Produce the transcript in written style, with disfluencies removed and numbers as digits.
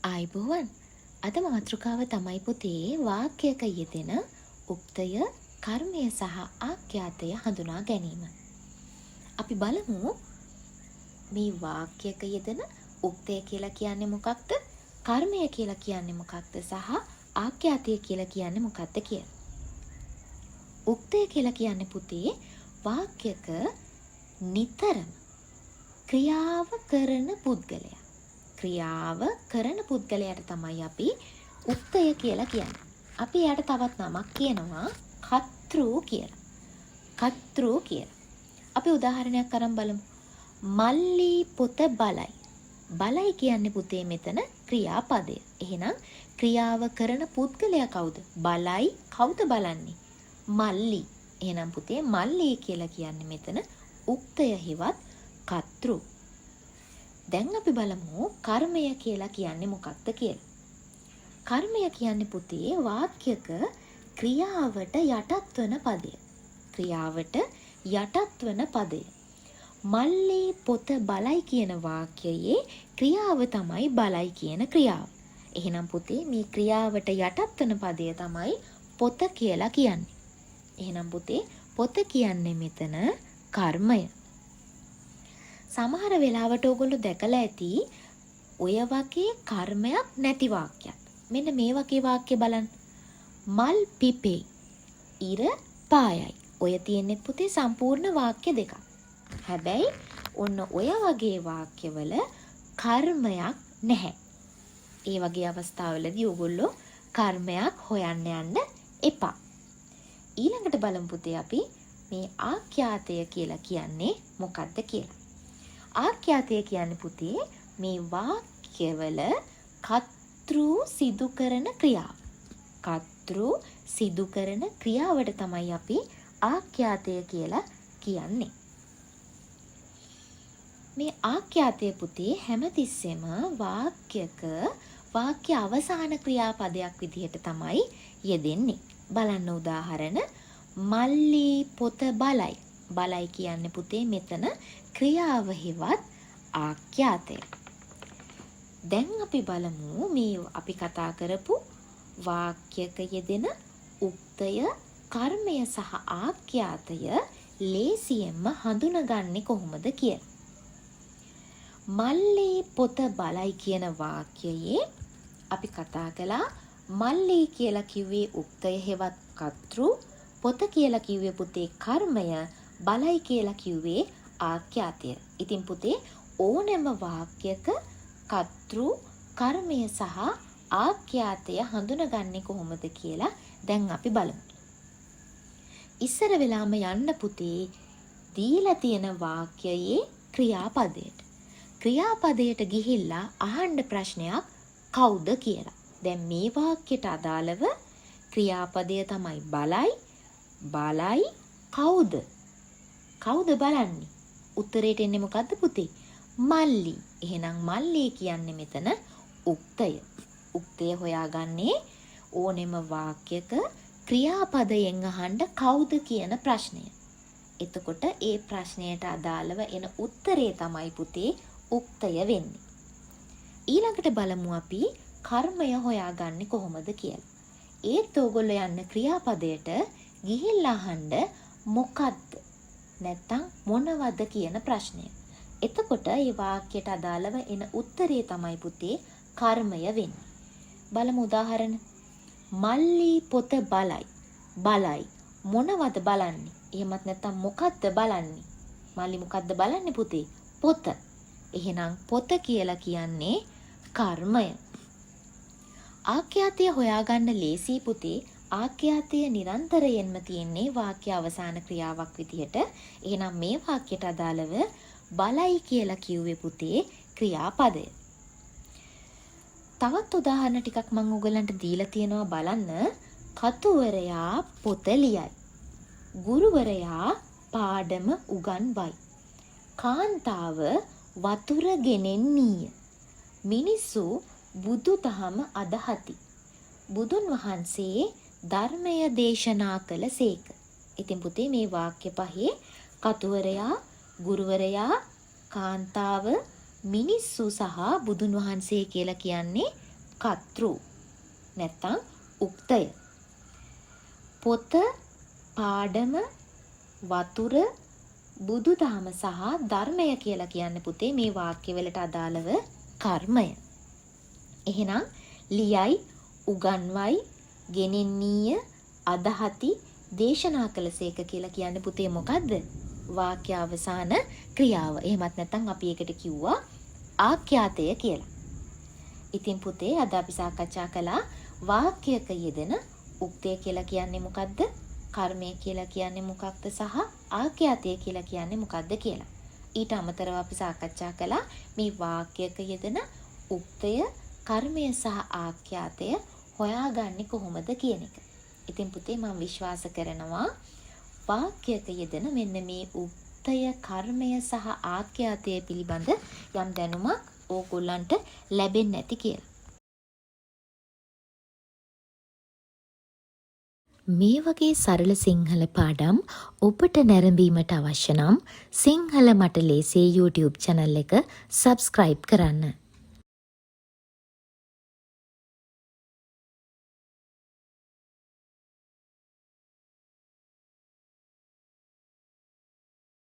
ආයිබෝවන් අද මාතෘකාව තමයි පුතේ වාක්‍යයක යෙදෙන උක්තය කර්මය සහ ආඛ්‍යාතය හඳුනා ගැනීම. අපි බලමු මේ වාක්‍යයක යෙදෙන උක්තය කියලා කියන්නේ මොකක්ද? කර්මය කියලා කියන්නේ මොකක්ද? සහ ආඛ්‍යාතය කියලා කියන්නේ මොකක්ද කියලා. උක්තය කියලා කියන්නේ පුතේ වාක්‍යයක නිතරම ක්‍රියාව කරන පුද්ගලයා. ක්‍රියාව කරන පුද්ගලයාට තමයි අපි උක්තය කියලා කියන්නේ. අපි එයාට තවත් නමක් කියනවා කර්තෘ කියලා. කර්තෘ කියලා. අපි උදාහරණයක් අරන් බලමු. මල්ලි පොත බලයි. බලයි කියන්නේ පුතේ මෙතන ක්‍රියාපදය. එහෙනම් ක්‍රියාව කරන පුද්ගලයා කවුද? බලයි කවුද බලන්නේ? මල්ලි. එහෙනම් පුතේ මල්ලි කියලා කියන්නේ මෙතන උක්තය හෙවත් කර්තෘ. දැන් අපි බලමු කර්මය කියලා කියන්නේ මොකක්ද කියලා. කර්මය කියන්නේ පුතේ වාක්‍යක ක්‍රියාවට යටත් වන පදය. ක්‍රියාවට යටත් වන පදය. මල්ලි පොත බලයි කියන වාක්‍යයේ ක්‍රියාව තමයි බලයි කියන ක්‍රියාව. එහෙනම් පුතේ මේ ක්‍රියාවට යටත් වන පදය තමයි පොත කියලා කියන්නේ. එහෙනම් පුතේ පොත කියන්නේ මෙතන කර්මය. සමහර වෙලාවට ඔයගොල්ලෝ දැකලා ඇති ඔය වගේ කර්මයක් නැති වාක්‍යයක්. මෙන්න මේ වගේ වාක්‍ය බලන්න. මල් පිපේ. ඉර පායයි. ඔය තියෙන්නේ පුතේ සම්පූර්ණ වාක්‍ය දෙකක්. හැබැයි ඔන්න ඔය වගේ වාක්‍යවල කර්මයක් නැහැ. ඒ වගේ අවස්ථාවලදී ඔයගොල්ලෝ කර්මයක් හොයන්න යන්න එපා. ඊළඟට බලමු පුතේ අපි මේ ආඛ්‍යාතය කියලා කියන්නේ මොකක්ද කියලා. ආඛ්‍යාතය කියන්නේ පුතේ මේ වාක්‍යවල කර්තෘ සිදු කරන ක්‍රියාව. කර්තෘ සිදු කරන ක්‍රියාවට තමයි අපි ආඛ්‍යාතය කියලා කියන්නේ. මේ ආඛ්‍යාතය පුතේ හැමතිස්සෙම වාක්‍ය අවසාන ක්‍රියාපදයක් විදිහට තමයි යෙදෙන්නේ. බලන්න උදාහරණ මල්ලි පොත බලයි. බලයි කියන්නේ පුතේ මෙතන ක්‍රියාව හෙවත් ආඛ්‍යාතය. දැන් අපි බලමු මේ අපි කතා කරපු වාක්‍යයක යෙදෙන උක්තය කර්මය සහ ආඛ්‍යාතය ලේසියෙන්ම හඳුනගන්නේ කොහොමද කියලා. මල්ලි පොත බලයි කියන වාක්‍යයේ අපි කතා කළා මල්ලි කියලා කිව්වේ උක්තය හෙවත් කර්තෘ, පොත කියලා කිව්වේ පුතේ කර්මය, බලයි කියලා කිව්වේ ආඛ්‍යාතය. ඉතින් පුතේ ඕනෑම වාක්‍යයක කර්තෘ, කර්මය සහ ආඛ්‍යාතය හඳුනගන්නේ කොහොමද කියලා දැන් අපි බලමු. ඉස්සර වෙලාම යන්න පුතේ දීලා තියෙන වාක්‍යයේ ක්‍රියාපදයට. ක්‍රියාපදයට ගිහිල්ලා අහන්න ප්‍රශ්නයක් කවුද කියලා. දැන් මේ වාක්‍යයට අදාළව ක්‍රියාපදය තමයි බලයි. බලයි කවුද? කවුද බලන්නේ? උත්තරේට එන්නේ මොකද්ද පුතේ? මල්ලි. එහෙනම් මල්ලි කියන්නේ මෙතන උක්තය. උක්තය හොයාගන්නේ ඕනෙම වාක්‍යක ක්‍රියාපදයෙන් අහන්න කවුද කියන ප්‍රශ්නය. එතකොට ඒ ප්‍රශ්නයට අදාළව එන උත්තරේ තමයි පුතේ උක්තය වෙන්නේ. ඊළඟට බලමු අපි කර්මය හොයාගන්නේ කොහොමද කියලා. ඒත් ඕගොල්ලෝ යන්න ක්‍රියාපදයට ගිහිල්ලා අහන්න මොකද්ද? නැත්තම් මොනවද කියන ප්‍රශ්නය. එතකොට මේ වාක්‍යයට අදාළව එන උත්තරේ තමයි පුතේ කර්මය වෙන්නේ. බලමු උදාහරණ. මල්ලි පොත බලයි. බලයි. මොනවද බලන්නේ? එහෙමත් නැත්තම් මොකද්ද බලන්නේ? මල්ලි මොකද්ද බලන්නේ පුතේ? පොත. එහෙනම් පොත කියලා කියන්නේ කර්මය. ආඛ්‍යාතය හොයාගන්න ලේසි පුතේ. ආඛ්‍යාතය නිරන්තරයෙන්ම තියෙන්නේ වාක්‍ය අවසාන ක්‍රියාවක් විදිහට. එහෙනම් මේ වාක්‍යයට අදාළව බලයි කියලා කිව්වේ පුතේ ක්‍රියාපදය. තවත් උදාහරණ ටිකක් මම ඔයගලන්ට දීලා තියෙනවා බලන්න. කතුවරයා පොත ලියයි. ගුරුවරයා පාඩම උගන්වයි. කාන්තාව වතුර ගෙනෙන්නීය. මිනිස්සු බුදු දහම අදහති. බුදුන් වහන්සේ ධර්මය දේශනා කළ සේක. ඉතින් පුතේ මේ වාක්‍ය පහේ කතුවරයා, ගුරුවරයා, කාන්තාව, මිනිස්සු සහ බුදුන් වහන්සේ කියලා කියන්නේ කර්තෘ නැත්තම් උක්තය. පොත, පාඩම, වතුර, බුදුදහම සහ ධර්මය කියලා කියන්නේ පුතේ මේ වාක්‍යවලට අදාළව කර්මය. එහෙනම් ලියයි, උගන්වයි, ගෙනෙන්නීය, අදහති, දේශනා කළසේක කියලා කියන්නේ පුතේ මොකද්ද? වාක්‍ය අවසාන ක්‍රියාව. එහෙමත් නැත්නම් අපි ඒකට කිව්වා ආඛ්‍යාතය කියලා. ඉතින් පුතේ අද අපි සාකච්ඡා කළා වාක්‍යයක යෙදෙන උක්තය කියලා කියන්නේ මොකද්ද? කර්මය කියලා කියන්නේ මොකක්ද? සහ ආඛ්‍යාතය කියලා කියන්නේ මොකක්ද කියලා. ඊට අමතරව අපි සාකච්ඡා කළා මේ වාක්‍යයක යෙදෙන උක්තය, කර්මය සහ ආඛ්‍යාතය හොයාගන්නේ කොහොමද කියන එක. ඉතින් පුතේ මම විශ්වාස කරනවා වාක්‍යයක යෙදෙන මෙන්න මේ උක්තය, කර්මය සහ ආඛ්‍යාතය පිළිබඳ යම් දැනුමක් ඕගොල්ලන්ට ලැබෙන්නේ නැති කියලා. මේ වගේ සරල සිංහල පාඩම් ඔබට නැරඹීමට අවශ්‍ය නම් සිංහල මට ලේසියේ YouTube channel එක subscribe කරන්න.